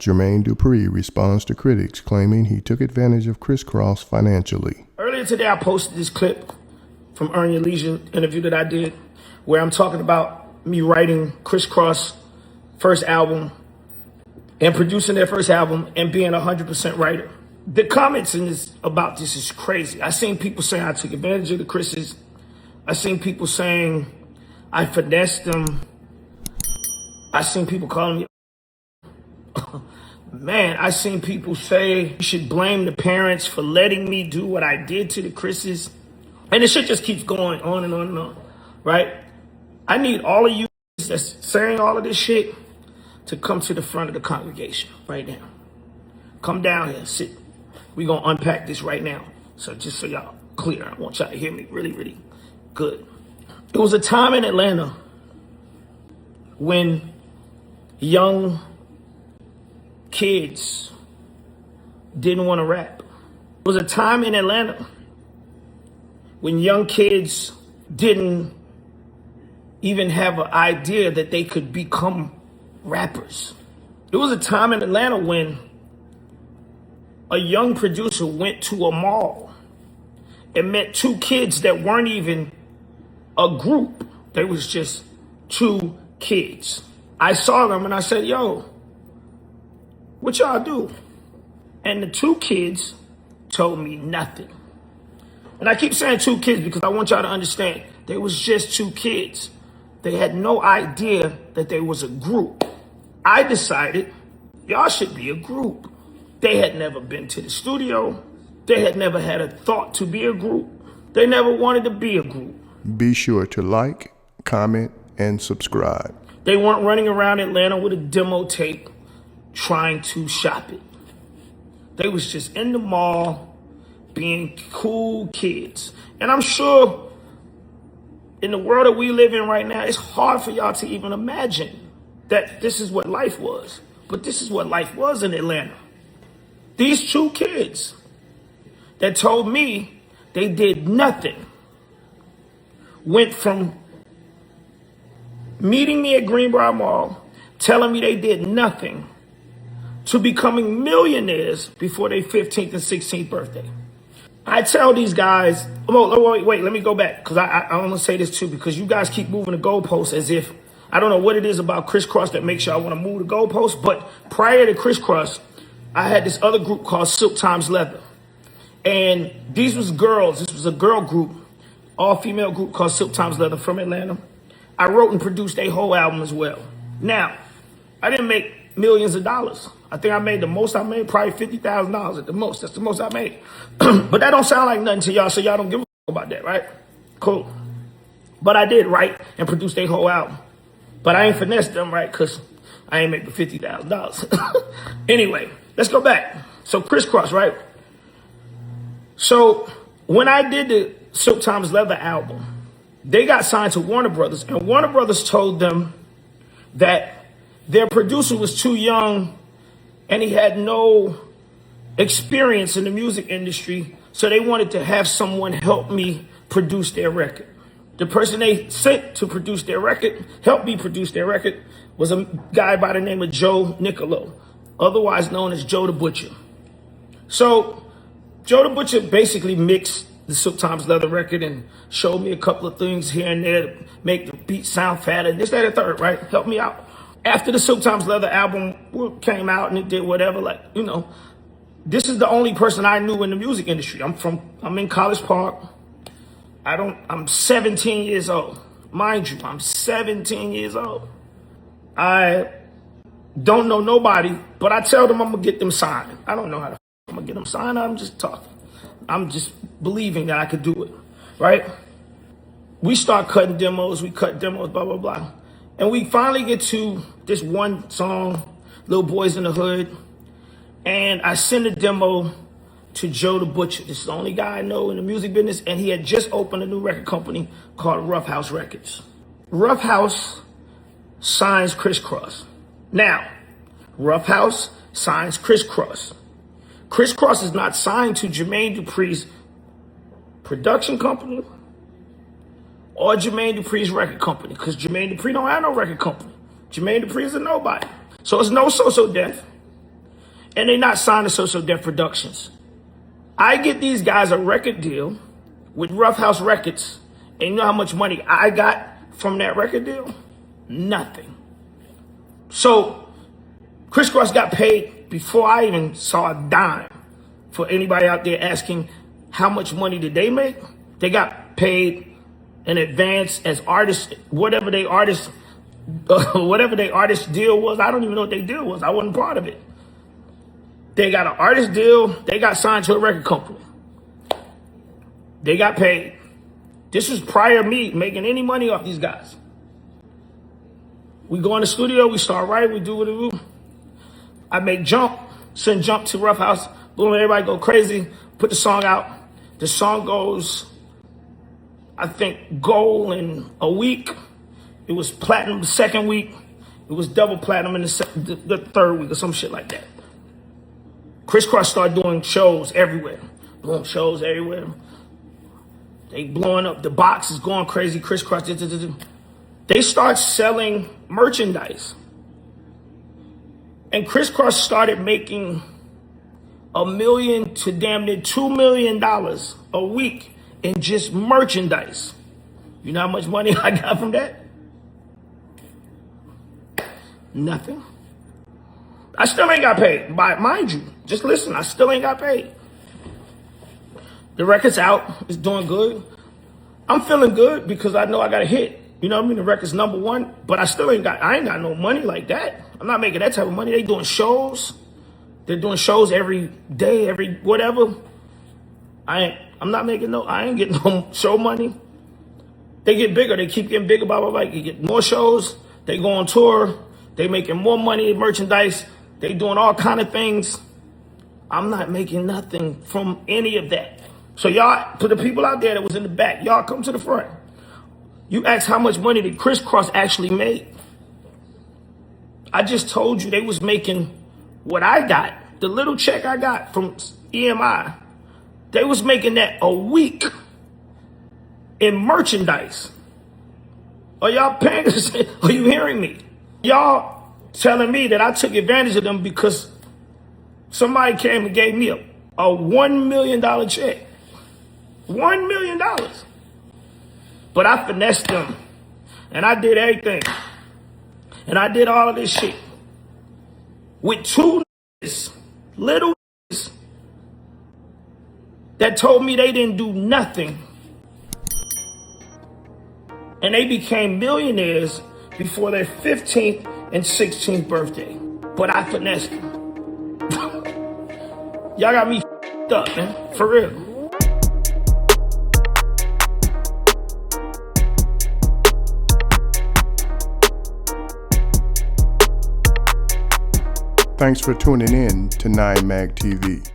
Jermaine Dupri responds to critics claiming he took advantage of Kriss Kross financially. Earlier today, I posted this clip from Earn Your Leisure interview that I did where I'm talking about me writing Kriss Kross' first album and producing their first album and being 100% writer. The comments about this is crazy. I seen people saying I took advantage of the Kris's. I seen people saying I finessed them. I seen people calling me man, I seen people say you should blame the parents for letting me do what I did to the Kris's. And the shit just keeps going on and on and on, right? I need all of you that's saying all of this shit to come to the front of the congregation right now. Come down here, sit. We're going to unpack this right now. So just so y'all clear, I want y'all to hear me really, really good. There was a time in Atlanta when young kids didn't want to rap. There was a time in Atlanta when young kids didn't even have an idea that they could become rappers. There was a time in Atlanta when a young producer went to a mall and met two kids that weren't even a group. They was just two kids. I saw them and I said, yo, what y'all do? And the two kids told me nothing. And I keep saying two kids because I want y'all to understand, they was just two kids. They had no idea that they was a group. I decided y'all should be a group. They had never been to the studio. They had never had a thought to be a group. They never wanted to be a group. Be sure to like, comment, and subscribe. They weren't running around Atlanta with a demo tape trying to shop it. They was just in the mall being cool kids. And I'm sure in the world that we live in right now, it's hard for y'all to even imagine that this is what life was. But this is what life was in Atlanta. These two kids that told me they did nothing went from meeting me at Greenbrier Mall, telling me they did nothing, to becoming millionaires before their 15th and 16th birthday. I tell these guys, wait, let me go back, because I want to say this too, because you guys keep moving the goalposts as if, I don't know what it is about Kriss Kross that makes y'all want to move the goalposts, but prior to Kriss Kross, I had this other group called Silk Times Leather. And these was girls, this was a girl group, all-female group called Silk Times Leather from Atlanta. I wrote and produced a whole album as well. Now, I didn't make millions of dollars. I think I made the most I made, probably $50,000 at the most. That's the most I made. But that don't sound like nothing to y'all, so y'all don't give a about that, right? Cool. But I did write and produce a whole album. But I ain't finessed them, right? Because I ain't make the $50,000. Anyway, let's go back. So Kriss Kross, right? So when I did the Silk Times Leather album, they got signed to Warner Brothers, and Warner Brothers told them that their producer was too young and he had no experience in the music industry, so they wanted to have someone help me produce their record. The person they sent to produce their record, help me produce their record, was a guy by the name of Joe Nicolo, otherwise known as Joe the Butcher. So Joe the Butcher basically mixed the Silk Times Leather record and showed me a couple of things here and there to make the beat sound fatter, this, that, and third, right? Help me out. After the Silk Times Leather album came out and it did whatever, like, you know, this is the only person I knew in the music industry. I'm in College Park. I'm 17 years old. Mind you, I'm 17 years old. I don't know nobody, but I tell them I'm gonna get them signed. I don't know how I'm gonna get them signed. I'm just talking. I'm just believing that I could do it, right? We start cutting demos, we cut demos, blah, blah, blah. And we finally get to this one song, Little Boys in the Hood. And I send a demo to Joe the Butcher. This is the only guy I know in the music business. And he had just opened a new record company called Rough House Records. Rough House signs Kriss Kross. Now, Rough House signs Kriss Kross. Kriss Kross is not signed to Jermaine Dupri's production company or Jermaine Dupri's record company, because Jermaine Dupri don't have no record company. Jermaine Dupri is a nobody. So it's no So-So Def. and they're not signed to Social Death Productions. I get these guys a record deal with Rough House Records, and you know how much money I got from that record deal? Nothing. So Kriss Kross got paid before I even saw a dime. For anybody out there asking how much money did they make, they got paid in advance as artists, whatever their artist deal was. I don't even know what their deal was. I wasn't part of it. They got an artist deal. They got signed to a record company. They got paid. This was prior to me making any money off these guys. We go in the studio, we start writing, we do what we do. I make Jump, send Jump to Rough House, boom, everybody go crazy, put the song out. The song goes, I think, gold in a week. It was platinum the second week. It was double platinum in the third week or some shit like that. Kriss Kross started doing shows everywhere. Boom, shows everywhere. They blowing up. The box is going crazy. Kriss Kross. They start selling merchandise. And Kriss Kross started making $1 million to damn near $2 million a week in just merchandise. You know how much money I got from that? Nothing. I still ain't got paid. Mind you, just listen, I still ain't got paid. The record's out. It's doing good. I'm feeling good because I know I got a hit. You know what I mean? The record's #1, but I ain't got no money like that. I'm not making that type of money. They doing shows. They're doing shows every day, every whatever. I ain't getting no show money. They get bigger. They keep getting bigger, blah, blah, blah. You get more shows. They go on tour. They making more money in merchandise. They doing all kind of things. I'm not making nothing from any of that. So y'all, to the people out there that was in the back, y'all come to the front. You ask how much money did Kriss Kross actually make? I just told you they was making what I got, the little check I got from EMI. They was making that a week in merchandise. Are y'all paying attention? Are you hearing me? Y'all telling me that I took advantage of them because somebody came and gave me a $1 million check. $1 million. But I finessed them. And I did everything. And I did all of this shit. With two little that told me they didn't do nothing. And they became millionaires before their 15th and 16th birthday. But I finessed them. Y'all got me up, man. For real. Thanks for tuning in to 9 Mag TV.